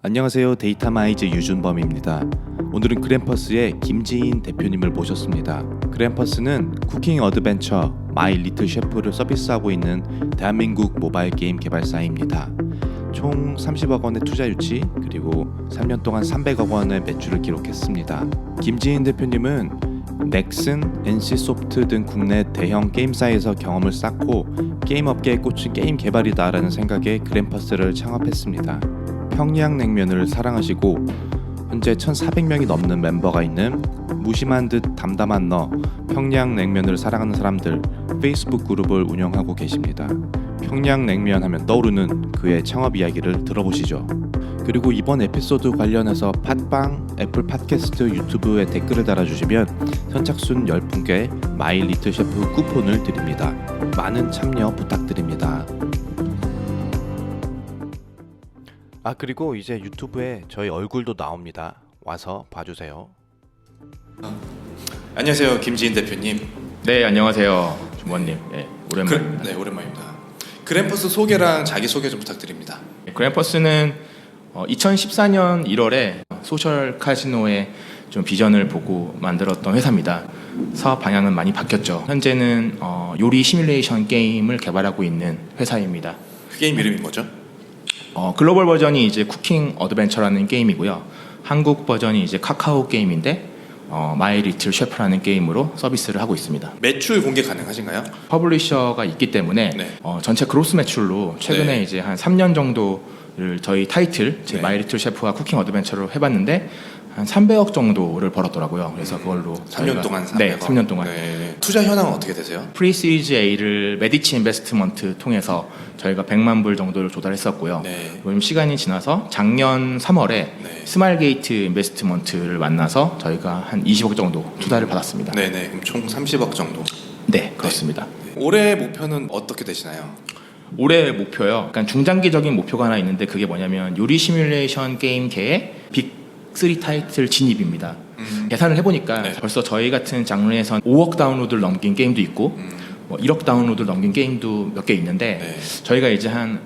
안녕하세요. 데이터마이즈 유준범입니다. 오늘은 그램퍼스의 김지인 대표님을 모셨습니다. 그램퍼스는 쿠킹 어드벤처 마이 리틀 셰프를 서비스하고 있는 대한민국 모바일 게임 개발사입니다. 총 30억 원의 투자 유치 그리고 3년 동안 300억 원의 매출을 기록했습니다. 김지인 대표님은 넥슨, NC소프트 등 국내 대형 게임사에서 경험을 쌓고 게임 업계에 꽂힌 게임 개발이다라는 생각에 그램퍼스를 창업했습니다. 평양냉면을 사랑하시고 현재 1,400명이 넘는 멤버가 있는 무심한 듯 담담한 너 평양냉면을 사랑하는 사람들 페이스북 그룹을 운영하고 계십니다. 평양냉면 하면 떠오르는 그의 창업 이야기를 들어보시죠. 그리고 이번 에피소드 관련해서 팟빵, 애플 팟캐스트, 유튜브에 댓글을 달아주시면 선착순 10분께 마이 리틀 셰프 쿠폰을 드립니다. 많은 참여 부탁드립니다. 그리고 이제 유튜브에 저희 얼굴도 나옵니다. 와서 봐주세요. 안녕하세요, 김지인 대표님. 네, 안녕하세요, 주원님. 네, 오랜만입니다. 네, 오랜만입니다. 그램퍼스 소개랑 자기 소개 좀 부탁드립니다. 그램퍼스는 2014년 1월에 소셜 카지노의 좀 비전을 보고 만들었던 회사입니다. 사업 방향은 많이 바뀌었죠. 현재는 요리 시뮬레이션 게임을 개발하고 있는 회사입니다. 그 게임 이름이 뭐죠? 글로벌 버전이 이제 쿠킹 어드벤처라는 게임이고요. 한국 버전이 이제 카카오 게임인데 마이 리틀 셰프라는 게임으로 서비스를 하고 있습니다. 매출 공개 가능하신가요? 퍼블리셔가 있기 때문에 네. 전체 그로스 매출로 최근에 네. 이제 한 3년 정도를 저희 타이틀 제 네. 마이 리틀 셰프와 쿠킹 어드벤처로 해봤는데 한 300억 정도를 벌었더라고요. 그래서 그걸로 3년 동안 300억. 네, 3년 동안. 네. 투자 현황은 어떻게 되세요? 프리시리즈 A를 메디치 인베스트먼트 통해서 저희가 100만 불 정도를 조달했었고요. 네. 그럼 시간이 지나서 작년 3월에 네. 스마일게이트 인베스트먼트를 만나서 저희가 한 20억 정도 투자를 받았습니다. 네네. 그럼 총 30억 정도. 네, 그렇습니다. 네. 올해 목표는 어떻게 되시나요? 올해 목표요. 약간 중장기적인 목표가 하나 있는데 그게 뭐냐면 요리 시뮬레이션 게임계의 빅3 타이틀 진입입니다. 계산을 해보니까 네. 벌써 저희 같은 장르에선 5억 다운로드를 넘긴 게임도 있고 뭐 1억 다운로드를 넘긴 게임도 몇 개 있는데 네. 저희가 이제 한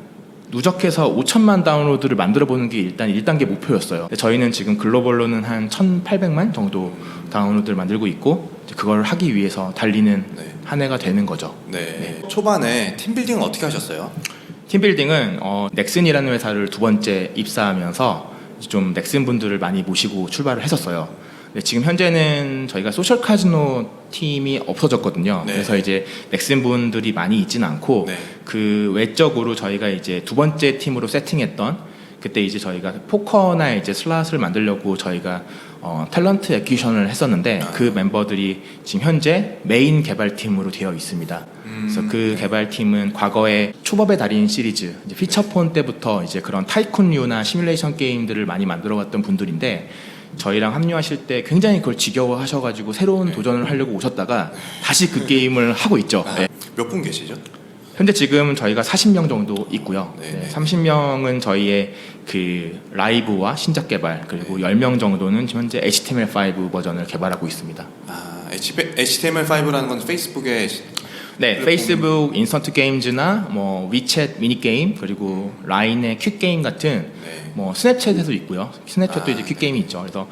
누적해서 5천만 다운로드를 만들어보는 게 일단 1단계 목표였어요. 근데 저희는 지금 글로벌로는 한 1,800만 정도 다운로드를 만들고 있고 이제 그걸 하기 위해서 달리는 네. 한 해가 되는 거죠. 네. 초반에 팀빌딩은 어떻게 하셨어요? 팀빌딩은 넥슨이라는 회사를 두 번째 입사하면서 좀 넥슨 분들을 많이 모시고 출발을 했었어요. 근데 지금 현재는 저희가 소셜 카지노 팀이 없어졌거든요. 네. 그래서 이제 넥슨 분들이 많이 있지는 않고 네. 그 외적으로 저희가 이제 두 번째 팀으로 세팅했던 그때 이제 저희가 포커나 이제 슬롯을 만들려고 저희가 탤런트 액퀴션을 했었는데 그 멤버들이 지금 현재 메인 개발팀으로 되어 있습니다. 그래서 그 개발팀은 과거에 초밥의 달인 시리즈 이제 피처폰 때부터 이제 그런 타이쿤류나 시뮬레이션 게임들을 많이 만들어왔던 분들인데 저희랑 합류하실 때 굉장히 그걸 지겨워하셔가지고 새로운 도전을 하려고 오셨다가 다시 그 게임을 하고 있죠. 네. 몇 분 계시죠? 현재 지금 저희가 40명 정도 있고요. 네. 30명은 저희의 그 라이브와 신작 개발 그리고 10명 정도는 지금 현재 HTML5 버전을 개발하고 있습니다. HTML5라는 건 페이스북에 네, 페이스북 인스턴트 게임즈나 뭐 위챗 미니 게임 그리고 라인의 퀵 게임 같은 네. 뭐 스냅챗에도 있고요. 스냅챗도 이제 퀵 게임이 있죠. 그래서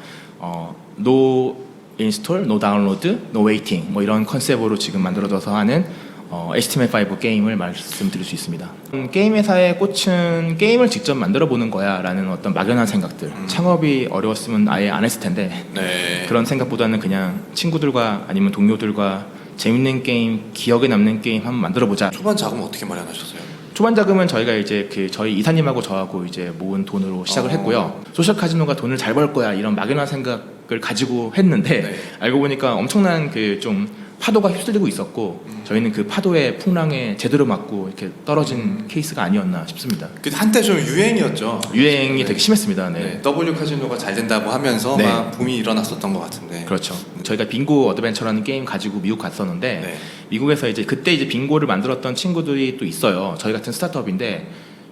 노 인스톨, 노 다운로드, 노 웨이팅 뭐 이런 컨셉으로 지금 만들어져서 하는 HTML5 게임을 말씀드릴 수 있습니다. 게임 회사에 꽂힌 게임을 직접 만들어 보는 거야 라는 어떤 막연한 생각들 창업이 어려웠으면 아예 안 했을 텐데 네. 그런 생각보다는 그냥 친구들과 아니면 동료들과 재밌는 게임, 기억에 남는 게임 한번 만들어 보자. 초반 자금 어떻게 마련하셨어요? 초반 자금은 저희가 이제 그 저희 이사님하고 저하고 이제 모은 돈으로 시작을 했고요. 소셜 카지노가 돈을 잘 벌 거야 이런 막연한 생각을 가지고 했는데 네. 알고 보니까 엄청난 그 좀 파도가 휩쓸리고 있었고 저희는 그 파도의 풍랑에 제대로 맞고 이렇게 떨어진 케이스가 아니었나 싶습니다. 그 한때 좀 유행이었죠. 유행이 네. 되게 심했습니다. 네. 네. W 카지노가 잘 된다고 하면서 네. 막 붐이 일어났었던 것 같은데. 그렇죠. 저희가 빙고 어드벤처라는 게임 가지고 미국 갔었는데 네. 미국에서 이제 그때 이제 빙고를 만들었던 친구들이 또 있어요. 저희 같은 스타트업인데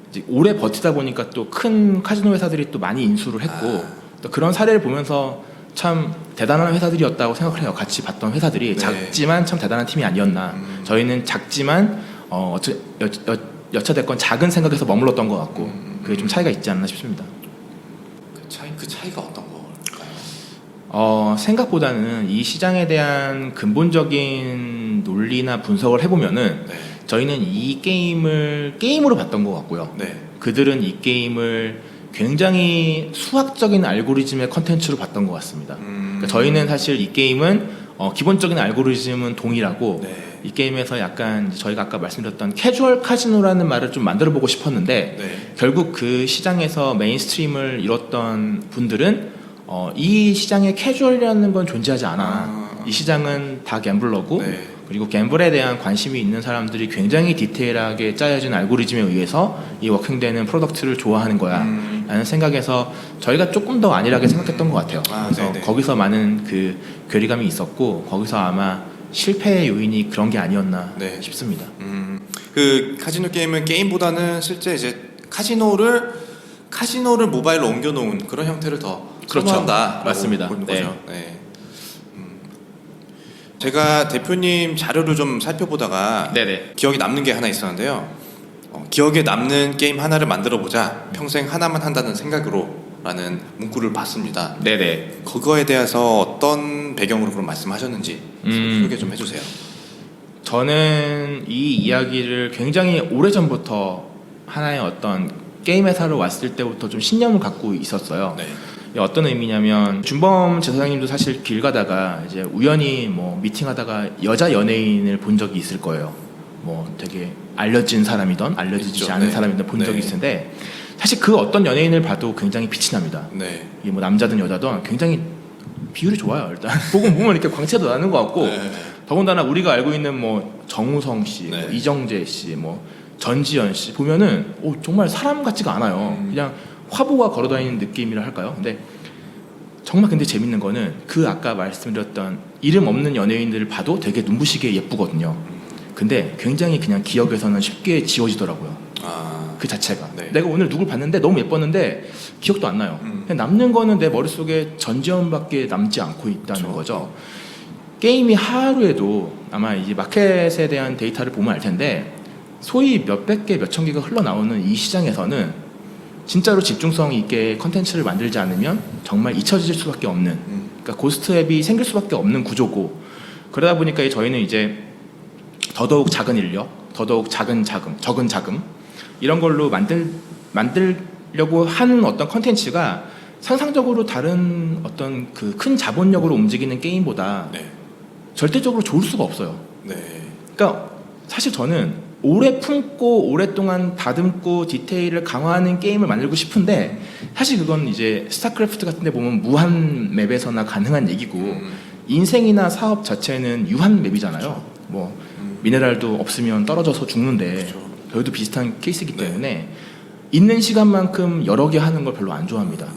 이제 오래 버티다 보니까 또 큰 카지노 회사들이 또 많이 인수를 했고 또 그런 사례를 보면서 참 대단한 회사들이었다고 생각을 해요. 같이 봤던 회사들이 네. 작지만 참 대단한 팀이 아니었나. 저희는 작지만 여차됐건 작은 생각에서 머물렀던 것 같고 그게 좀 차이가 있지 않나 싶습니다. 그 차이가 어떤 걸까요? 생각보다는 이 시장에 대한 근본적인 논리나 분석을 해보면은 네. 저희는 이 게임을 게임으로 봤던 것 같고요. 네. 그들은 이 게임을 굉장히 수학적인 알고리즘의 컨텐츠로 봤던 것 같습니다. 그러니까 저희는 사실 이 게임은 기본적인 알고리즘은 동일하고 네. 이 게임에서 약간 저희가 아까 말씀드렸던 캐주얼 카지노라는 말을 좀 만들어 보고 싶었는데 네. 결국 그 시장에서 메인스트림을 이뤘던 분들은 이 시장에 캐주얼이라는 건 존재하지 않아. 이 시장은 다 갬블러고 네. 그리고 갬블에 대한 관심이 있는 사람들이 굉장히 디테일하게 짜여진 알고리즘에 의해서 이 워킹되는 프로덕트를 좋아하는 거야 라는 생각에서 저희가 조금 더 안일하게 생각했던 것 같아요. 그래서 네네. 거기서 많은 그 괴리감이 있었고 거기서 아마 실패의 요인이 그런 게 아니었나 네. 싶습니다. 그 카지노 게임은 게임보다는 실제 이제 카지노를 모바일로 옮겨놓은 그런 형태를 더 그렇죠. 선호한다. 맞습니다. 보는 네. 거죠. 네. 제가 대표님 자료를 좀 살펴보다가 네네. 기억에 남는 게 하나 있었는데요. 기억에 남는 게임 하나를 만들어 보자. 평생 하나만 한다는 생각으로라는 문구를 봤습니다. 네네. 그거에 대해서 어떤 배경으로 그런 말씀하셨는지 소개 좀 해주세요. 저는 이 이야기를 굉장히 오래전부터 하나의 어떤 게임 회사를 왔을 때부터 좀 신념을 갖고 있었어요. 네. 이게 어떤 의미냐면 준범 제사장님도 사실 길 가다가 이제 우연히 뭐 미팅하다가 여자 연예인을 본 적이 있을 거예요. 뭐 되게 알려진 사람이던 알려지지 있죠. 않은 네. 사람이든 본 적이 네. 있을 텐데 사실 그 어떤 연예인을 봐도 굉장히 빛이 납니다. 네. 이게 뭐 남자든 여자든 굉장히 비율이 좋아요. 일단 보면 이렇게 광채도 나는 것 같고 네. 더군다나 우리가 알고 있는 뭐 정우성 씨, 네. 뭐 이정재 씨, 뭐 전지현 씨 보면은 정말 사람 같지가 않아요. 그냥 화보가 걸어다니는 느낌이라 할까요? 근데 정말 근데 재밌는 거는 그 아까 말씀드렸던 이름 없는 연예인들을 봐도 되게 눈부시게 예쁘거든요. 근데 굉장히 그냥 기억에서는 쉽게 지워지더라고요. 그 자체가. 네. 내가 오늘 누굴 봤는데 너무 예뻤는데 기억도 안 나요. 그냥 남는 거는 내 머릿속에 전지현밖에 남지 않고 있다는 그렇죠. 거죠. 게임이 하루에도 아마 이제 마켓에 대한 데이터를 보면 알 텐데 소위 몇백 개, 몇천 개가 흘러나오는 이 시장에서는 진짜로 집중성 있게 컨텐츠를 만들지 않으면 정말 잊혀질 수밖에 없는 그러니까 고스트 앱이 생길 수밖에 없는 구조고 그러다 보니까 저희는 이제 더더욱 작은 인력, 더더욱 적은 자금 이런 걸로 만들려고 하는 어떤 컨텐츠가 상상적으로 다른 어떤 그 큰 자본력으로 움직이는 게임보다 네. 절대적으로 좋을 수가 없어요. 네. 그러니까 사실 저는 오래 품고 오랫동안 다듬고 디테일을 강화하는 게임을 만들고 싶은데 사실 그건 이제 스타크래프트 같은 데 보면 무한 맵에서나 가능한 얘기고 인생이나 사업 자체는 유한 맵이잖아요. 뭐 미네랄도 없으면 떨어져서 죽는데 그렇죠. 저희도 비슷한 케이스이기 네. 때문에 있는 시간만큼 여러 개 하는 걸 별로 안 좋아합니다.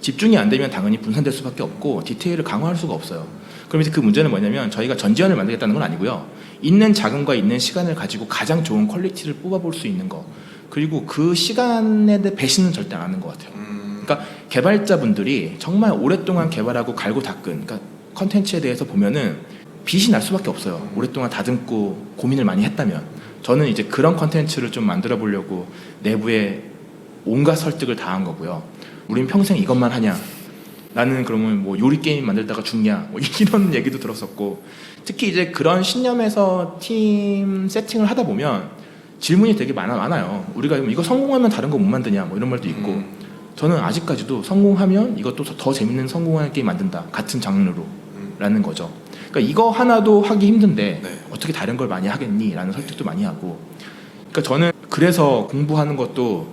집중이 안 되면 당연히 분산될 수밖에 없고 디테일을 강화할 수가 없어요. 그럼 이제 그 문제는 뭐냐면 저희가 전지현을 만들겠다는 건 아니고요. 있는 자금과 있는 시간을 가지고 가장 좋은 퀄리티를 뽑아볼 수 있는 거 그리고 그 시간에 대해 배신은 절대 안 하는 것 같아요. 그러니까 개발자분들이 정말 오랫동안 개발하고 갈고 닦은 그러니까 컨텐츠에 대해서 보면은 빛이 날 수밖에 없어요. 오랫동안 다듬고 고민을 많이 했다면 저는 이제 그런 컨텐츠를 좀 만들어 보려고 내부에 온갖 설득을 다 한 거고요. 우린 평생 이것만 하냐? 나는 그러면 뭐 요리 게임 만들다가 죽냐? 뭐 이런 얘기도 들었었고 특히 이제 그런 신념에서 팀 세팅을 하다 보면 질문이 되게 많아요. 우리가 이거 성공하면 다른 거 못 만드냐? 뭐 이런 말도 있고 저는 아직까지도 성공하면 이것도 더 재밌는 성공하는 게임 만든다. 같은 장르로 라는 거죠. 그러니까 이거 하나도 하기 힘든데 네. 어떻게 다른 걸 많이 하겠니? 라는 설득도 많이 하고 그러니까 저는 그래서 공부하는 것도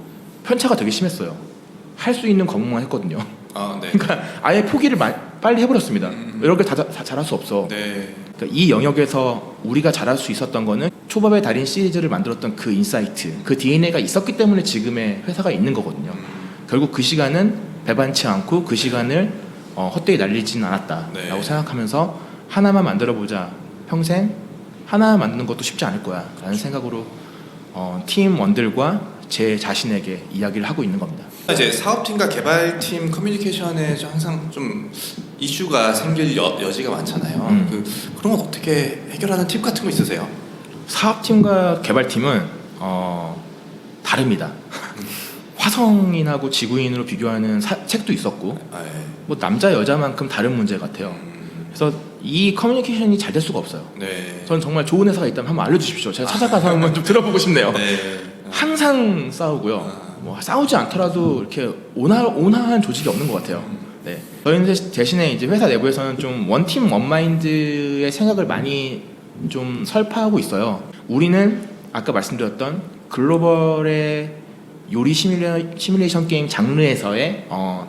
편차가 되게 심했어요. 할 수 있는 과목만 했거든요. 네. 그러니까 아예 포기를 빨리 해버렸습니다. 이런 걸 다 잘할 수 없어. 네. 그러니까 이 영역에서 우리가 잘할 수 있었던 거는 초밥의 달인 시리즈를 만들었던 그 인사이트, 그 DNA가 있었기 때문에 지금의 회사가 있는 거거든요. 결국 그 시간은 배반치 않고 그 시간을 헛되이 날리지는 않았다라고 네. 생각하면서 하나만 만들어보자. 평생 하나 만드는 것도 쉽지 않을 거야 라는 생각으로 팀원들과 제 자신에게 이야기를 하고 있는 겁니다. 이제 사업팀과 개발팀 커뮤니케이션에 항상 좀 이슈가 생길 여지가 많잖아요. 그런 건 어떻게 해결하는 팁 같은 거 있으세요? 사업팀과 개발팀은 다릅니다. 화성인하고 지구인으로 비교하는 책도 있었고 아, 예. 뭐 남자 여자만큼 다른 문제 같아요. 그래서 이 커뮤니케이션이 잘 될 수가 없어요. 네. 전 정말 좋은 회사가 있다면 한번 알려주십시오. 제가 찾아가서 한번 좀 들어보고 싶네요. 네. 항상 싸우고요. 뭐 싸우지 않더라도 이렇게 온화한 조직이 없는 것 같아요. 네. 저희는 대신에 이제 회사 내부에서는 좀 원팀 원마인드의 생각을 많이 좀 설파하고 있어요. 우리는 아까 말씀드렸던 글로벌의 요리 시뮬레이션 게임 장르에서의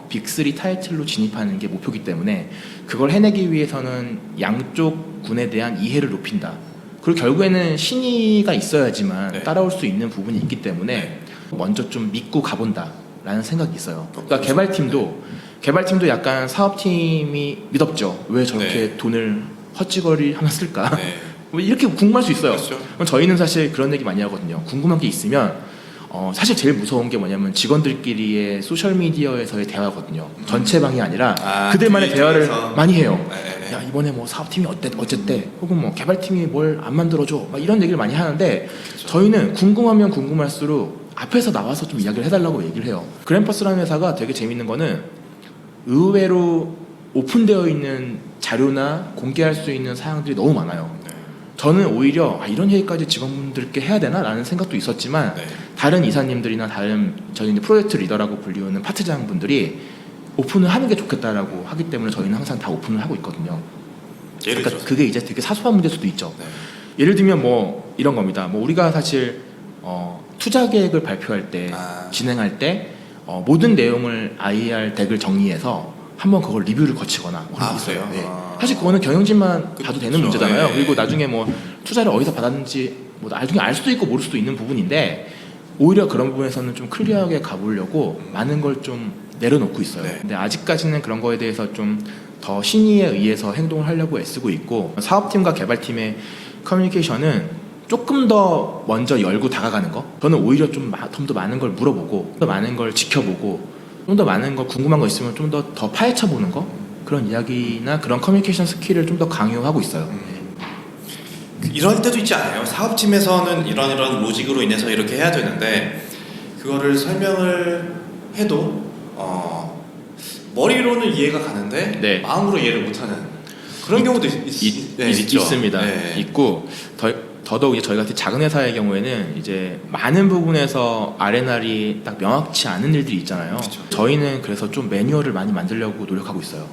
빅3 타이틀로 진입하는 게 목표이기 때문에 그걸 해내기 위해서는 양쪽 군에 대한 이해를 높인다. 그리고 결국에는 신의가 있어야지만 네. 따라올 수 있는 부분이 있기 때문에 네. 먼저 좀 믿고 가본다라는 생각이 있어요. 그러니까 그렇죠. 개발팀도 약간 사업팀이 믿었죠. 왜 저렇게 네. 돈을 헛찌거리 하면 쓸까? 네. 뭐 이렇게 궁금할 수 있어요. 그렇죠. 그럼 저희는 사실 그런 얘기 많이 하거든요. 궁금한 게 있으면 사실 제일 무서운 게 뭐냐면 직원들끼리의 소셜미디어에서의 대화거든요. 전체방이 아니라 그들만의 대화를 뒤에서. 많이 해요. 네. 야 이번에 뭐 사업팀이 어쨌대 혹은 뭐 개발팀이 뭘 안 만들어줘 막 이런 얘기를 많이 하는데 그쵸. 저희는 궁금하면 궁금할수록 앞에서 나와서 좀 이야기를 해달라고 얘기를 해요. 그램퍼스라는 회사가 되게 재밌는 거는 의외로 오픈되어 있는 자료나 공개할 수 있는 사항들이 너무 많아요. 네. 저는 오히려 이런 얘기까지 직원분들께 해야 되나? 라는 생각도 있었지만 네. 다른 이사님들이나 다른 저희 이제 프로젝트 리더라고 불리우는 파트장분들이 오픈을 하는 게 좋겠다라고 하기 때문에 저희는 항상 다 오픈을 하고 있거든요. 예를 그러니까 들어서. 그게 이제 되게 사소한 문제일 수도 있죠. 네. 예를 들면 뭐 이런 겁니다. 뭐 우리가 사실 투자 계획을 발표할 때 진행할 때 모든 내용을 IR 덱을 정리해서 한번 그걸 리뷰를 거치거나 그런 게 있어요. 그래요? 네. 사실 그거는 경영진만 봐도 되는 그렇죠. 문제잖아요. 네. 그리고 나중에 뭐 투자를 어디서 받았는지 뭐 나중에 알 수도 있고 모를 수도 있는 부분인데 오히려 그런 부분에서는 좀 클리어하게 가보려고 많은 걸 좀 내려놓고 있어요. 네. 근데 아직까지는 그런 거에 대해서 좀 더 신의에 의해서 행동을 하려고 애쓰고 있고 사업팀과 개발팀의 커뮤니케이션은 조금 더 먼저 열고 다가가는 거. 저는 오히려 좀 더 많은 걸 물어보고 더 많은 걸 지켜보고 좀 더 많은 거 궁금한 거 있으면 좀 더 파헤쳐 보는 거 그런 이야기나 그런 커뮤니케이션 스킬을 좀 더 강요하고 있어요. 이럴 때도 있지 않아요? 사업팀에서는 이런 로직으로 인해서 이렇게 해야 되는데 그거를 설명을 해도 머리로는 이해가 가는데 네. 마음으로 이해를 못하는 그런 경우도 있죠. 있습니다. 네. 있고 더더욱 이제 저희 같은 작은 회사의 경우에는 이제 많은 부분에서 R&R이 딱 명확치 않은 일들이 있잖아요. 그쵸. 저희는 그래서 좀 매뉴얼을 많이 만들려고 노력하고 있어요.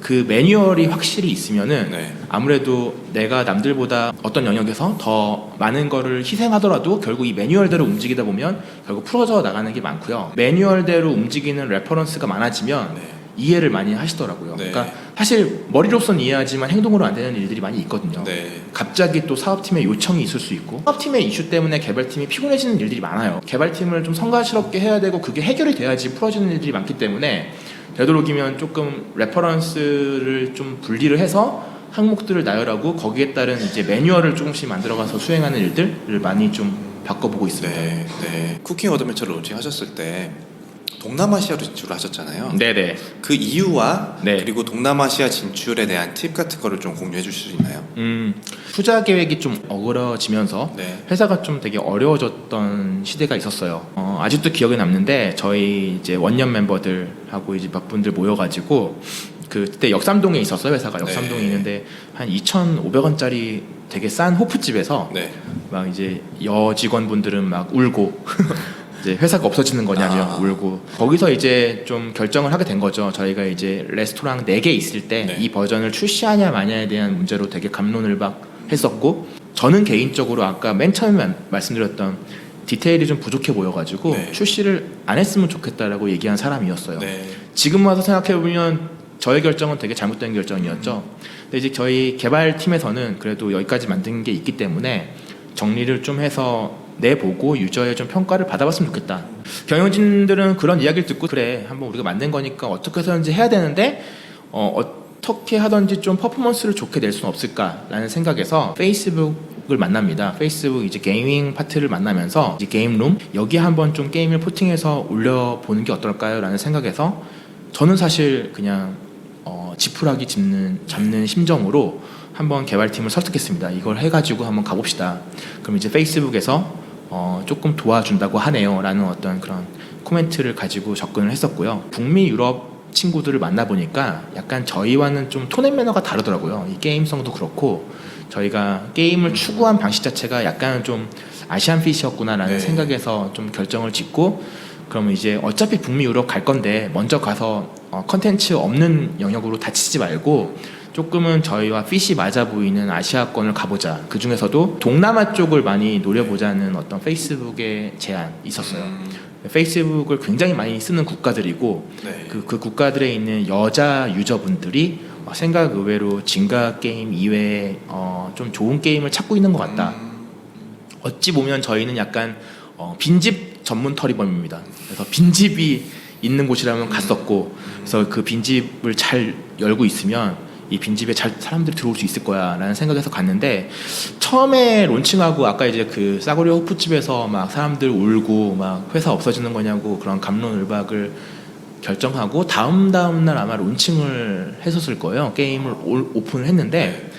그 매뉴얼이 확실히 있으면은 네. 아무래도 내가 남들보다 어떤 영역에서 더 많은 거를 희생하더라도 결국 이 매뉴얼대로 움직이다 보면 결국 풀어져 나가는 게 많고요. 매뉴얼대로 움직이는 레퍼런스가 많아지면 네. 이해를 많이 하시더라고요. 네. 그러니까 사실 머리로선 이해하지만 행동으로 안 되는 일들이 많이 있거든요. 네. 갑자기 또 사업팀의 요청이 있을 수 있고 사업팀의 이슈 때문에 개발팀이 피곤해지는 일들이 많아요. 개발팀을 좀 성가시럽게 해야 되고 그게 해결이 돼야지 풀어지는 일들이 많기 때문에 되도록이면 조금 레퍼런스를 좀 분리를 해서 항목들을 나열하고 거기에 따른 이제 매뉴얼을 조금씩 만들어가서 수행하는 일들을 많이 좀 바꿔보고 있습니다. 네. 네. 쿠킹 어드벤처를 론칭하셨을 때 동남아시아로 진출을 하셨잖아요. 네네. 그 이유와 네. 그리고 동남아시아 진출에 대한 팁 같은 거를 좀 공유해 주실 수 있나요? 투자 계획이 좀 어그러지면서 네. 회사가 좀 되게 어려워졌던 시대가 있었어요. 아직도 기억에 남는데 저희 이제 원년 멤버들하고 이제 몇 분들 모여가지고 그때 역삼동에 있었어요. 회사가 역삼동에 네. 있는데 한 2,500원짜리 되게 싼 호프집에서 네. 막 이제 여직원분들은 막 울고 이제 회사가 없어지는 거냐며 울고 거기서 이제 좀 결정을 하게 된 거죠. 저희가 이제 레스토랑 4개 있을 때 네. 이 버전을 출시하냐 마냐에 대한 문제로 되게 갑론을 막 했었고 저는 개인적으로 아까 맨 처음에 말씀드렸던 디테일이 좀 부족해 보여가지고 네. 출시를 안 했으면 좋겠다라고 얘기한 사람이었어요. 네. 지금 와서 생각해보면 저의 결정은 되게 잘못된 결정이었죠. 근데 이제 저희 개발팀에서는 그래도 여기까지 만든 게 있기 때문에 정리를 좀 해서 내보고 유저의 좀 평가를 받아봤으면 좋겠다. 경영진들은 그런 이야기를 듣고 그래 한번 우리가 만든 거니까 어떻게 해서든지 해야 되는데 어떻게 하든지 좀 퍼포먼스를 좋게 낼 수는 없을까라는 생각에서 페이스북을 만납니다. 페이스북 이제 게이밍 파트를 만나면서 이제 게임룸 여기에 한번 좀 게임을 포팅해서 올려보는 게 어떨까요?라는 생각에서 저는 사실 그냥 지푸라기 잡는 심정으로 한번 개발팀을 설득했습니다. 이걸 해가지고 한번 가봅시다. 그럼 이제 페이스북에서 조금 도와준다고 하네요 라는 어떤 그런 코멘트를 가지고 접근을 했었고요. 북미 유럽 친구들을 만나보니까 약간 저희와는 좀 톤앤 매너가 다르더라고요. 이 게임성도 그렇고 저희가 게임을 추구한 방식 자체가 약간 좀 아시안 핏이었구나라는 네. 생각에서 좀 결정을 짓고, 그러면 이제 어차피 북미 유럽 갈 건데 먼저 가서 컨텐츠 없는 영역으로 다치지 말고 조금은 저희와 핏이 맞아 보이는 아시아권을 가보자. 그 중에서도 동남아 쪽을 많이 노려보자는 어떤 페이스북의 제안이 있었어요. 페이스북을 굉장히 많이 쓰는 국가들이고 네. 그 국가들에 있는 여자 유저분들이 생각 의외로 진가 게임 이외에 좀 좋은 게임을 찾고 있는 것 같다. 어찌 보면 저희는 약간 빈집 전문 터리범입니다. 그래서 빈집이 있는 곳이라면 갔었고, 그래서 그 빈집을 잘 열고 있으면 이 빈집에 잘 사람들이 들어올 수 있을 거야 라는 생각에서 갔는데, 처음에 론칭하고 아까 이제 그 싸구려 호프집에서 막 사람들 울고 막 회사 없어지는 거냐고 그런 갑론을박을 결정하고 다음 날 아마 론칭을 했었을 거예요. 게임을 오픈을 했는데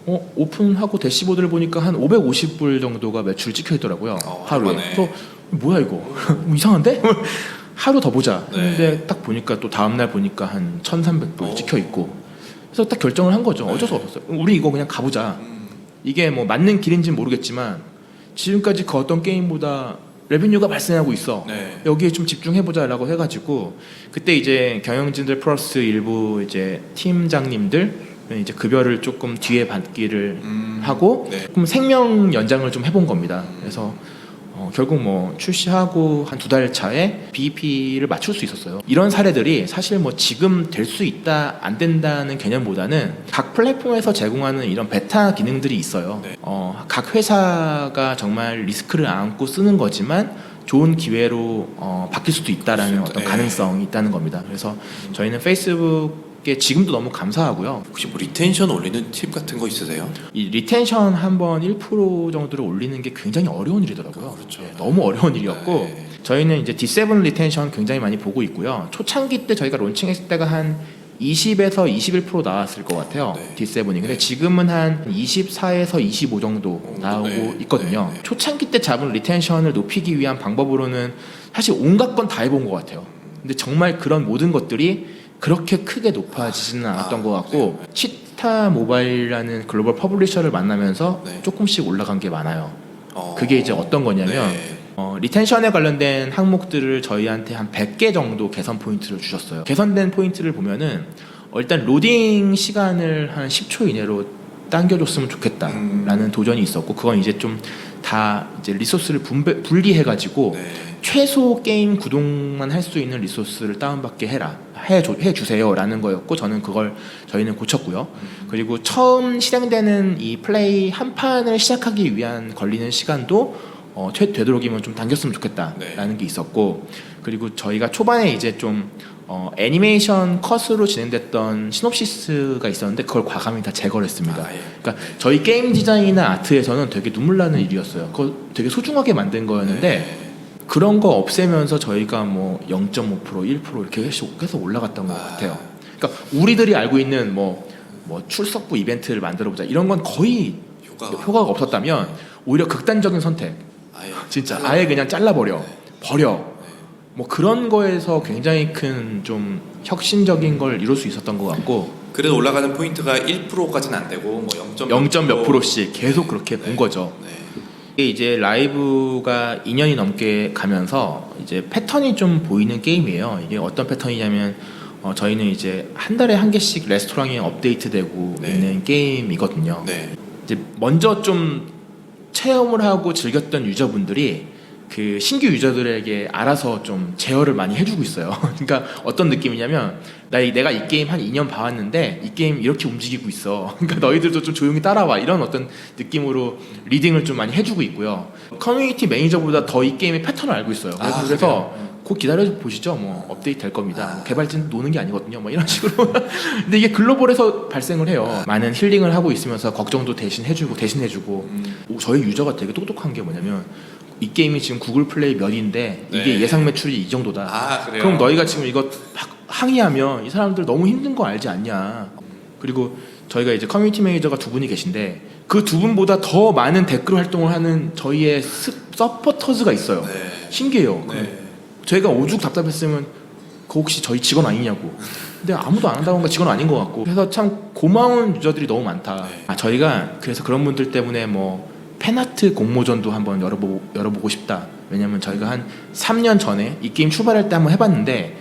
오픈하고 대시보드를 보니까 한 550불 정도가 매출 찍혀 있더라고요. 하루에. 하루만에. 그래서 뭐야 이거 이상한데? 하루 더 보자 했는데 네. 딱 보니까 또 다음 날 보니까 한 1,300불 찍혀 있고, 그래서 딱 결정을 한 거죠. 어쩔 수 없었어요. 우리 이거 그냥 가보자. 이게 뭐 맞는 길인지는 모르겠지만 지금까지 그 어떤 게임보다 레베뉴가 발생하고 있어. 네. 여기에 좀 집중해보자라고 해가지고, 그때 이제 경영진들 플러스 일부 이제 팀장님들 이제 급여를 조금 뒤에 받기를 하고, 네. 그럼 생명 연장을 좀 해본 겁니다. 그래서 결국 뭐 출시하고 한 2달 차에 BEP를 맞출 수 있었어요. 이런 사례들이 사실 뭐 지금 될 수 있다 안 된다는 개념보다는 각 플랫폼에서 제공하는 이런 베타 기능들이 있어요. 네. 각 회사가 정말 리스크를 안고 쓰는 거지만 좋은 기회로 바뀔 수도 있다라는 어떤 네. 가능성이 있다는 겁니다. 그래서 저희는 페이스북에 지금도 너무 감사하고요. 혹시 뭐 리텐션 올리는 팁 같은 거 있으세요? 이 리텐션 한번 1% 정도를 올리는 게 굉장히 어려운 일이더라고요. 그렇죠. 예, 너무 어려운 일이었고, 네. 저희는 이제 D7 리텐션 굉장히 많이 보고 있고요. 초창기 때 저희가 론칭했을 때가 한 20에서 21% 나왔을 것 같아요. 네. D7이. 근데 네. 지금은 한 24에서 25 정도 나오고 네. 있거든요. 네. 초창기 때 잡은 리텐션을 높이기 위한 방법으로는 사실 온갖 건 다 해본 것 같아요. 근데 정말 그런 모든 것들이 그렇게 크게 높아지지는 않았던 것 같고, 치타 모바일이라는 글로벌 퍼블리셔를 만나면서 네. 조금씩 올라간 게 많아요. 그게 이제 어떤 거냐면 네. 리텐션에 관련된 항목들을 저희한테 한 100개 정도 개선 포인트를 주셨어요. 개선된 포인트를 보면은 일단 로딩 시간을 한 10초 이내로 당겨줬으면 좋겠다라는 도전이 있었고, 그건 이제 좀 다 이제 리소스를 분리해가지고 네. 최소 게임 구동만 할 수 있는 리소스를 다운받게 해주세요라는 거였고, 저희는 고쳤고요. 그리고 처음 실행되는 이 플레이 한 판을 시작하기 위한 걸리는 시간도 되도록이면 좀 당겼으면 좋겠다라는 게 있었고, 그리고 저희가 초반에 이제 좀 애니메이션 컷으로 진행됐던 시놉시스가 있었는데 그걸 과감히 다 제거를 했습니다. 예. 그러니까 저희 게임 디자인이나 아트에서는 되게 눈물 나는 일이었어요. 그걸 되게 소중하게 만든 거였는데 네. 그런 거 없애면서 저희가 뭐 0.5%, 1% 이렇게 계속 올라갔던 것 같아요. 그러니까 우리들이 알고 있는 뭐 출석부 이벤트를 만들어보자 이런 건 거의 효과가 없었다면, 오히려 극단적인 선택, 진짜 아예 그냥 잘라버려, 버려, 뭐 그런 거에서 굉장히 큰 좀 혁신적인 걸 이룰 수 있었던 것 같고, 그래도 올라가는 포인트가 1%까지는 안 되고 뭐 0. 몇 %씩 계속 그렇게 본 거죠. 네. 이게 이제 라이브가 2년이 넘게 가면서 이제 패턴이 좀 보이는 게임이에요. 이게 어떤 패턴이냐면 저희는 이제 한 달에 한 개씩 레스토랑이 업데이트되고 네. 있는 게임이거든요. 네. 이제 먼저 좀 체험을 하고 즐겼던 유저분들이 그 신규 유저들에게 알아서 좀 제어를 많이 해주고 있어요. 그러니까 어떤 느낌이냐면 내가 이 게임 한 2년 봐왔는데 이 게임 이렇게 움직이고 있어. 그러니까 너희들도 좀 조용히 따라와, 이런 어떤 느낌으로 리딩을 좀 많이 해주고 있고요. 커뮤니티 매니저보다 더 이 게임의 패턴을 알고 있어요. 그래서 곧 기다려 보시죠. 뭐 업데이트 될 겁니다. 뭐 개발진 노는 게 아니거든요. 뭐 이런 식으로. 근데 이게 글로벌에서 발생을 해요. 많은 힐링을 하고 있으면서 걱정도 대신 해주고 저희 유저가 되게 똑똑한 게 뭐냐면, 이 게임이 지금 구글 플레이 몇인데 이게 네. 예상 매출이 이 정도다. 그래요? 그럼 너희가 지금 이거 항의하면 이 사람들 너무 힘든 거 알지 않냐. 그리고 저희가 이제 커뮤니티 매니저가 2분이 계신데 그 2분보다 더 많은 댓글 활동을 하는 저희의 서포터즈가 있어요. 네. 신기해요. 네. 저희가 오죽 답답했으면 그 혹시 저희 직원 아니냐고. 근데 아무도 안 한다고 하니까 직원 아닌 것 같고. 그래서 참 고마운 유저들이 너무 많다. 네. 저희가 그래서 그런 분들 때문에 뭐 팬아트 공모전도 한번 열어보고 싶다. 왜냐면 저희가 한 3년 전에 이 게임 출발할 때 한번 해봤는데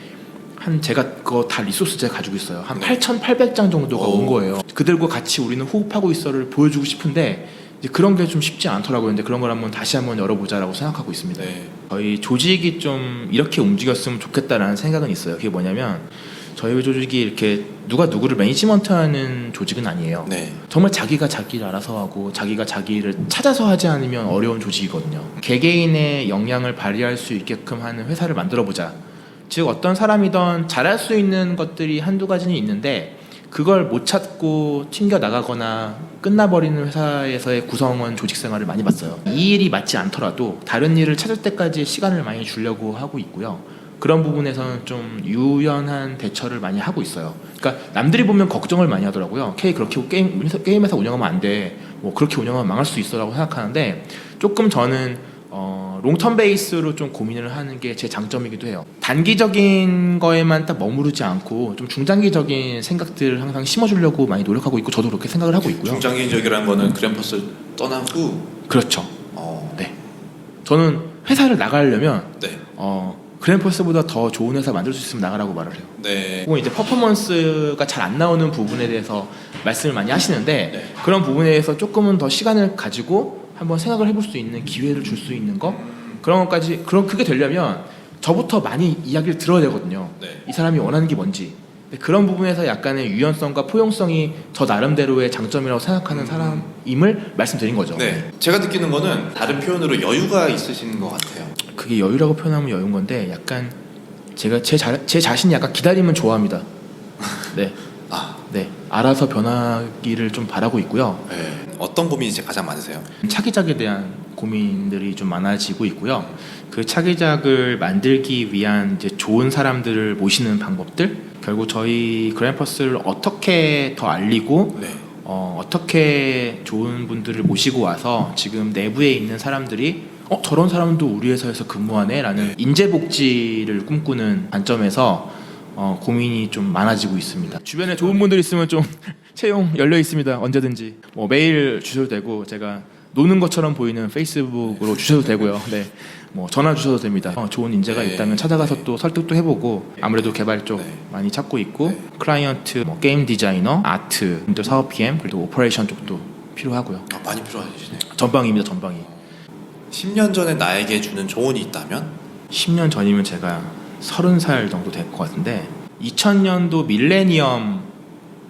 제가 그거 다 리소스 제가 가지고 있어요. 한 8,800장 정도가 온 거예요. 그들과 같이 우리는 호흡하고 있어를 보여주고 싶은데 이제 그런 게 좀 쉽지 않더라고요. 근데 그런 걸 다시 한번 열어보자라고 생각하고 있습니다. 네. 저희 조직이 좀 이렇게 움직였으면 좋겠다라는 생각은 있어요. 그게 뭐냐면 저희 조직이 이렇게 누가 누구를 매니지먼트하는 조직은 아니에요. 네. 정말 자기가 자기를 알아서 하고 자기가 자기를 찾아서 하지 않으면 어려운 조직이거든요. 개개인의 역량을 발휘할 수 있게끔 하는 회사를 만들어보자. 즉 어떤 사람이든 잘할 수 있는 것들이 한두 가지는 있는데 그걸 못 찾고 튕겨 나가거나 끝나버리는 회사에서의 구성원 조직 생활을 많이 봤어요. 이 일이 맞지 않더라도 다른 일을 찾을 때까지 시간을 많이 주려고 하고 있고요. 그런 부분에서는 좀 유연한 대처를 많이 하고 있어요. 그러니까 남들이 보면 걱정을 많이 하더라고요. K 그렇게 게임회사 운영하면 안 돼. 뭐 그렇게 운영하면 망할 수 있어라고 생각하는데 조금 저는 롱텀 베이스로 좀 고민을 하는 게 제 장점이기도 해요. 단기적인 거에만 딱 머무르지 않고 좀 중장기적인 생각들을 항상 심어주려고 많이 노력하고 있고 저도 그렇게 생각을 하고 있고요. 중장기적이라는 거는 그램퍼스를 떠난 후. 그렇죠. 어. 네. 저는 회사를 나가려면 네. 그램퍼스보다 더 좋은 회사 만들 수 있으면 나가라고 말을 해요. 네. 혹은 이제 퍼포먼스가 잘 안 나오는 부분에 대해서 말씀을 많이 하시는데 네. 그런 부분에 대해서 조금은 더 시간을 가지고 한번 생각을 해볼 수 있는 기회를 줄 수 있는 거 그런 것까지 그게 되려면 저부터 많이 이야기를 들어야 되거든요. 네. 이 사람이 원하는 게 뭔지. 그런 부분에서 약간의 유연성과 포용성이 저 나름대로의 장점이라고 생각하는 사람임을 말씀드린 거죠. 네. 제가 느끼는 거는 다른 표현으로 여유가 있으신 것 같아요. 그게 여유라고 표현하면 여유인 건데 약간 제가 제 자신이 약간 기다리면 좋아합니다. 네. 네. 알아서 변하기를 좀 바라고 있고요. 네. 어떤 고민이 이제 가장 많으세요? 차기작에 대한 고민들이 좀 많아지고 있고요. 그 차기작을 만들기 위한 이제 좋은 사람들을 모시는 방법들, 결국 저희 그램퍼스를 어떻게 더 알리고 네. 어떻게 좋은 분들을 모시고 와서 지금 내부에 있는 사람들이 저런 사람도 우리 회사에서 근무하네 라는 인재복지를 꿈꾸는 관점에서 고민이 좀 많아지고 있습니다. 주변에 좋은 분들 있으면 좀 채용 열려 있습니다. 언제든지 뭐 메일 주셔도 되고 제가 노는 것처럼 보이는 페이스북으로 주셔도 되고요. 네, 뭐 전화 주셔도 됩니다. 좋은 인재가 네. 있다면 찾아가서 또 설득도 해보고 아무래도 개발 쪽 네. 많이 찾고 있고 네. 클라이언트, 뭐 게임 디자이너, 아트, 또 사업 PM 그리고 오퍼레이션 쪽도 필요하고요. 많이 필요하시네요. 전방입니다. 전방이. 10년 전에 나에게 주는 조언이 있다면? 10년 전이면 제가 30살 정도 될 것 같은데 2000년도 밀레니엄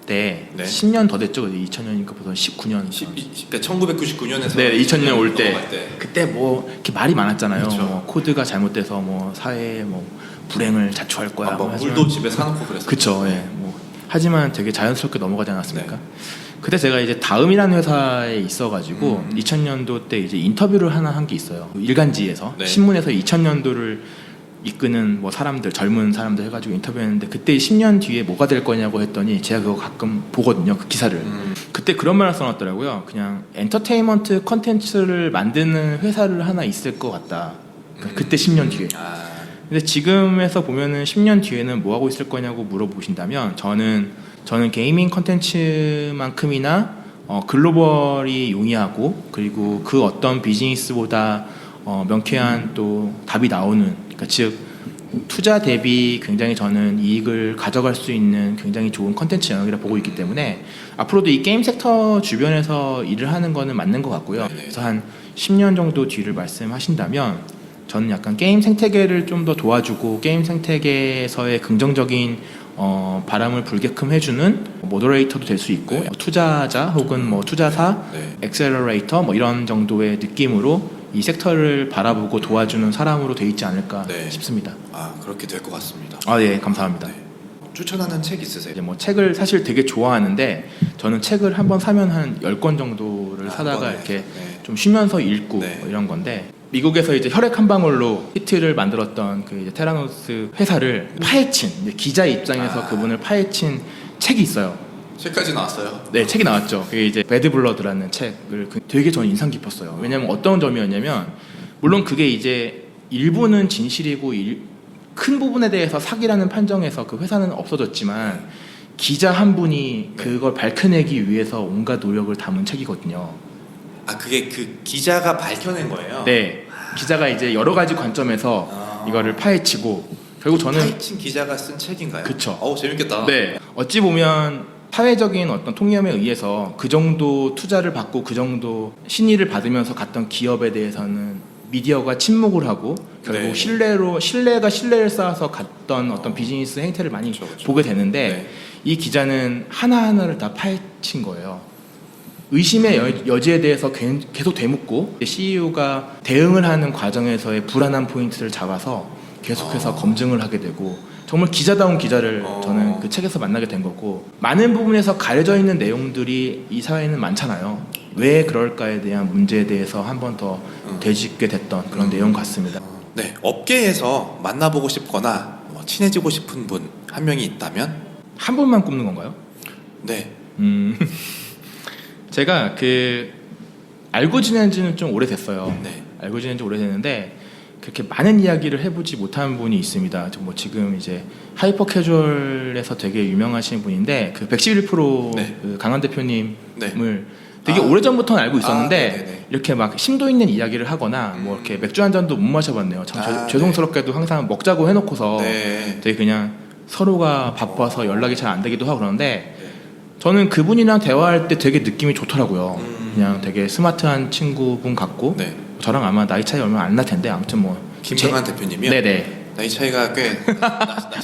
때 네. 10년 더 됐죠. 2000년이니까 벌써 19년. 그러니까 1999년에서 네, 2000년 올 때. 때. 그때 뭐 이렇게 말이 많았잖아요. 그렇죠. 뭐 코드가 잘못돼서 뭐 사회에 뭐 불행을 자초할 거야. 뭐 하지만- 물도 집에 사놓고 그랬어요. 그쵸. 예. 뭐 하지만 되게 자연스럽게 넘어가지 않았습니까? 그때 제가 이제 다음이라는 회사에 있어가지고 2000년도 때 이제 인터뷰를 하나 한 게 있어요. 일간지에서 네. 신문에서 2000년도를 이끄는 뭐 사람들 젊은 사람들 해가지고 인터뷰했는데 그때 10년 뒤에 뭐가 될 거냐고 했더니 제가 그거 가끔 보거든요. 그 기사를. 그때 그런 말을 써놨더라고요. 그냥 엔터테인먼트 컨텐츠를 만드는 회사를 하나 있을 것 같다. 그때 10년 뒤에. 근데 지금에서 보면은 10년 뒤에는 뭐 하고 있을 거냐고 물어보신다면 저는 게이밍 컨텐츠만큼이나 글로벌이 용이하고 그리고 그 어떤 비즈니스보다 명쾌한 또 답이 나오는 그러니까 즉 투자 대비 굉장히 저는 이익을 가져갈 수 있는 굉장히 좋은 컨텐츠 영역이라 보고 있기 때문에 앞으로도 이 게임 섹터 주변에서 일을 하는 거는 맞는 것 같고요. 네네. 그래서 한 10년 정도 뒤를 말씀하신다면 저는 약간 게임 생태계를 좀 더 도와주고 게임 생태계에서의 긍정적인 바람을 불게끔 해주는 모더레이터도 될 수 있고 네. 투자자 혹은 뭐 투자사, 네. 엑셀러레이터 뭐 이런 정도의 느낌으로 이 섹터를 바라보고 도와주는 사람으로 돼 있지 않을까 네. 싶습니다. 그렇게 될 것 같습니다. 예, 감사합니다. 네. 추천하는 책 있으세요? 이제 뭐 책을 사실 되게 좋아하는데 저는 책을 한번 사면 한 10권 정도를 사다가 번에. 이렇게 네. 좀 쉬면서 읽고 네. 뭐 이런 건데 미국에서 이제 혈액 한 방울로 히트를 만들었던 그 이제 테라노스 회사를 파헤친 이제 기자 입장에서 그분을 파헤친 책이 있어요. 책까지 나왔어요? 네, 책이 나왔죠. 그게 이제 배드 블러드라는 책을 되게 저는 인상 깊었어요. 왜냐면 어떤 점이었냐면 물론 그게 이제 일부는 진실이고 큰 부분에 대해서 사기라는 판정에서 그 회사는 없어졌지만 기자 한 분이 그걸 밝혀내기 위해서 온갖 노력을 담은 책이거든요. 아 그게 그 기자가 밝혀낸 거예요? 네, 기자가 이제 여러 가지 관점에서 이거를 파헤치고 결국 저는 파헤친 기자가 쓴 책인가요? 그쵸. 어우 재밌겠다. 네, 어찌 보면 사회적인 어떤 통념에 의해서 그 정도 투자를 받고 그 정도 신의를 받으면서 갔던 기업에 대해서는 미디어가 침묵을 하고 결국 네. 신뢰가 신뢰를 쌓아서 갔던 어떤 비즈니스 행태를 많이 그렇죠. 보게 되는데 네. 이 기자는 하나하나를 다 파헤친 거예요. 의심의 여지에 대해서 계속 되묻고 CEO가 대응을 하는 과정에서의 불안한 포인트를 잡아서 계속해서 검증을 하게 되고 정말 기자다운 기자를 저는 그 책에서 만나게 된 거고 많은 부분에서 가려져 있는 내용들이 이 사회에는 많잖아요. 왜 그럴까에 대한 문제에 대해서 한 번 더 되짚게 됐던 그런 내용 같습니다. 네, 업계에서 만나보고 싶거나 친해지고 싶은 분 한 명이 있다면? 한 분만 꼽는 건가요? 네. 제가 그 알고 지낸 지는 좀 오래됐어요. 네. 알고 지낸 지 오래됐는데 그렇게 많은 이야기를 해보지 못한 분이 있습니다. 뭐 지금 이제 하이퍼 캐주얼에서 되게 유명하신 분인데 그 111% 네. 그 강한 대표님을 네. 되게 오래전부터는 알고 있었는데 네네네. 이렇게 막 심도 있는 이야기를 하거나 뭐 이렇게 맥주 한 잔도 못 마셔봤네요. 참 죄송스럽게도 항상 먹자고 해놓고서 네. 되게 그냥 서로가 바빠서 연락이 잘 안 되기도 하고 그러는데 저는 그분이랑 대화할 때 되게 느낌이 좋더라고요. 그냥 되게 스마트한 친구분 같고 네. 저랑 아마 나이 차이 얼마 안 날 텐데 아무튼 뭐 김강한 대표님이요? 네네. 나이 차이가 꽤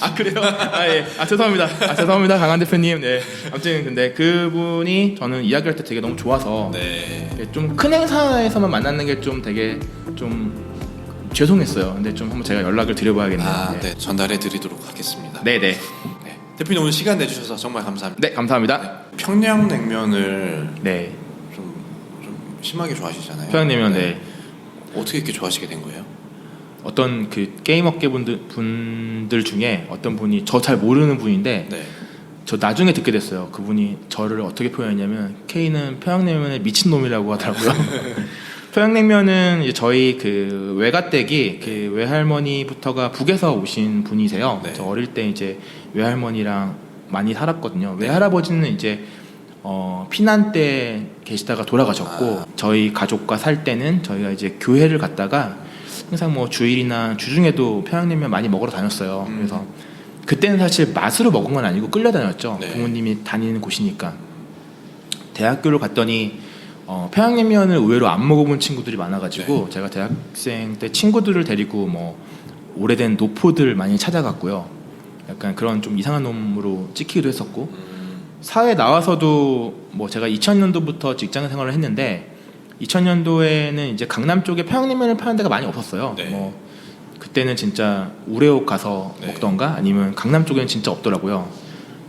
아 그래요? 아 예. 아 죄송합니다. 죄송합니다 강한 대표님. 네. 아무튼 근데 그분이 저는 이야기할 때 되게 너무 좋아서 네. 좀 큰 행사에서만 만나는 게 좀 되게 좀 죄송했어요. 근데 좀 한번 제가 연락을 드려봐야겠네요. 아, 네. 전달해 드리도록 하겠습니다. 네네. 네. 대표님 오늘 시간 내주셔서 정말 감사합니다. 네 감사합니다. 평양냉면을 네. 좀 심하게 좋아하시잖아요. 평양냉면 네. 어떻게 이렇게 좋아하시게 된 거예요? 어떤 그 게임 업계 분들 중에 어떤 분이 저 잘 모르는 분인데 네. 저 나중에 듣게 됐어요. 그분이 저를 어떻게 표현했냐면 K는 평양냉면의 미친놈이라고 하더라고요. 평양냉면은 이제 저희 그 외가댁이 그 외할머니부터가 북에서 오신 분이세요. 네. 저 어릴 때 이제 외할머니랑 많이 살았거든요. 외할아버지는 이제 피난 때 계시다가 돌아가셨고 저희 가족과 살 때는 저희가 이제 교회를 갔다가 항상 뭐 주일이나 주중에도 평양냉면 많이 먹으러 다녔어요. 그래서 그때는 사실 맛으로 먹은 건 아니고 끌려다녔죠. 네. 부모님이 다니는 곳이니까. 대학교를 갔더니 평양냉면을 의외로 안 먹어본 친구들이 많아가지고 제가 대학생 때 친구들을 데리고 뭐 오래된 노포들 많이 찾아갔고요. 약간 그런 좀 이상한 놈으로 찍히기도 했었고 사회 나와서도 뭐 제가 2000년도부터 직장 생활을 했는데 2000년도에는 이제 강남 쪽에 평양냉면을 파는 데가 많이 없었어요. 네. 뭐 그때는 진짜 우레옥 가서 네. 먹던가 아니면 강남 쪽에는 진짜 없더라고요.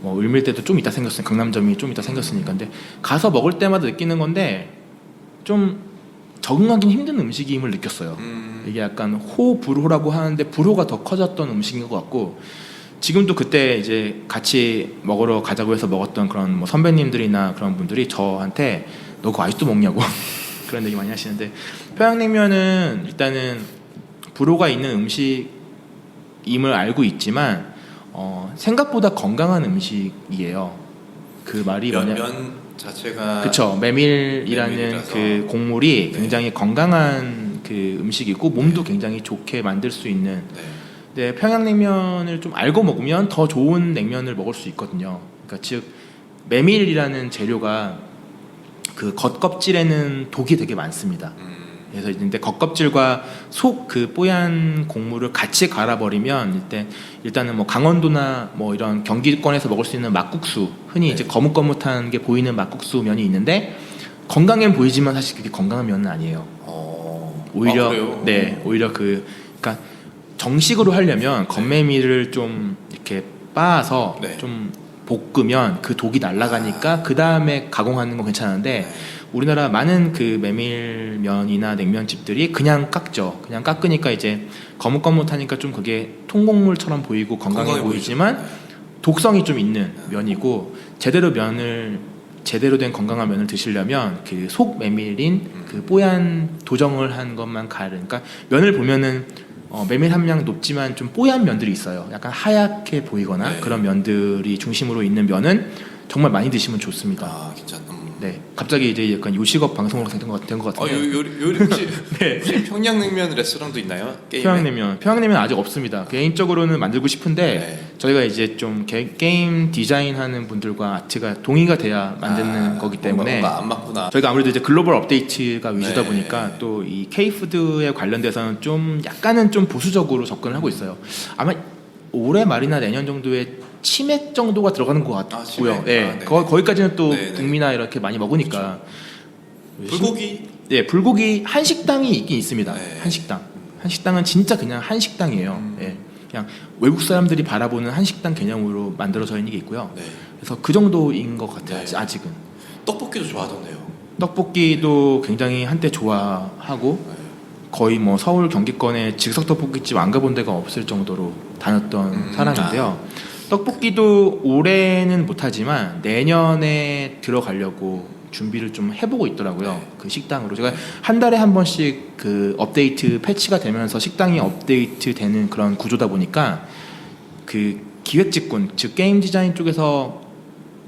뭐 을밀대도 좀 이따 생겼으니 강남점이 좀 이따 생겼으니까 근데 가서 먹을 때마다 느끼는 건데 좀 적응하기는 힘든 음식임을 느꼈어요. 이게 약간 호불호라고 하는데 불호가 더 커졌던 음식인 것 같고 지금도 그때 이제 같이 먹으러 가자고 해서 먹었던 그런 뭐 선배님들이나 그런 분들이 저한테 너 그거 아직도 먹냐고 그런 얘기 많이 하시는데 평양냉면은 일단은 불호가 있는 음식임을 알고 있지만 생각보다 건강한 음식이에요. 그 말이 면 자체가 그쵸. 메밀이라는 메밀이라서. 그 곡물이 네. 굉장히 건강한 그 음식이고 몸도 굉장히 좋게 만들 수 있는 네. 근데 평양냉면을 좀 알고 먹으면 더 좋은 냉면을 먹을 수 있거든요. 그러니까 즉 메밀이라는 재료가 그 겉껍질에는 독이 되게 많습니다. 그래서 근데 겉껍질과 속 그 뽀얀 곡물을 같이 갈아버리면 일단은 뭐 강원도나 뭐 이런 경기권에서 먹을 수 있는 막국수 흔히 이제 거뭇거뭇한 게 보이는 막국수 면이 있는데 건강해 보이지만 사실 그게 건강한 면은 아니에요. 오히려 그래요? 네 오히려 그러니까 정식으로 하려면 겉메밀을 좀 이렇게 빻아서 네. 좀 볶으면 그 독이 날아가니까 그 다음에 가공하는 건 괜찮은데 우리나라 많은 그 메밀면이나 냉면집들이 그냥 깎죠. 그냥 깎으니까 이제 거뭇거뭇하니까 좀 그게 통곡물처럼 보이고 건강해 보이지만 보이죠. 네. 독성이 좀 있는 면이고 제대로 된 건강한 면을 드시려면 그 속 메밀인 그 뽀얀 도정을 한 것만 그러니까 면을 보면은 메밀 함량 높지만 좀 뽀얀 면들이 있어요. 약간 하얗게 보이거나 네. 그런 면들이 중심으로 있는 면은 정말 많이 드시면 좋습니다. 아, 진짜. 네, 갑자기 이제 약간 요식업 방송으로 된것 같은데. 요리 혹시 네. 평양냉면 레스토랑도 있나요? 게임에? 평양냉면 아직 없습니다. 개인적으로는 만들고 싶은데 네. 저희가 이제 좀 게임 디자인하는 분들과 아트가 동의가 돼야 만드는 거기 때문에 뭔가 안 맞구나. 저희가 아무래도 이제 글로벌 업데이트가 위주다 네. 보니까 또 이 K푸드에 관련돼서는 좀 약간은 좀 보수적으로 접근을 하고 있어요. 아마 올해 말이나 내년 정도에 치맥 정도가 들어가는 것 같고요. 치맥. 네. 네. 거기까지는 또 네, 네. 북미나 이렇게 많이 먹으니까. 불고기. 네, 불고기 한식당이 있긴 있습니다. 네. 한식당은 진짜 그냥 한식당이에요. 예, 그냥 외국 사람들이 바라보는 한식당 개념으로 만들어져 있는 게 있고요. 네. 그래서 그 정도인 것 같아요. 네. 아직은. 떡볶이도 좋아하던데요. 떡볶이도 굉장히 한때 좋아하고 네. 거의 뭐 서울 경기권에 즉석 떡볶이집 안 가본 데가 없을 정도로 다녔던 사람인데요. 떡볶이도 올해는 못하지만 내년에 들어가려고 준비를 좀 해보고 있더라고요. 네. 그 식당으로 제가 한 달에 한 번씩 그 업데이트 패치가 되면서 식당이 업데이트 되는 그런 구조다 보니까 그 기획직군 즉 게임 디자인 쪽에서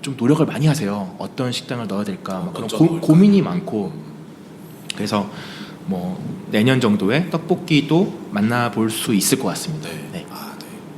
좀 노력을 많이 하세요. 어떤 식당을 넣어야 될까 막 그런 어쩌 넣을까? 고민이 많고 그래서 뭐 내년 정도에 떡볶이도 만나볼 수 있을 것 같습니다. 네.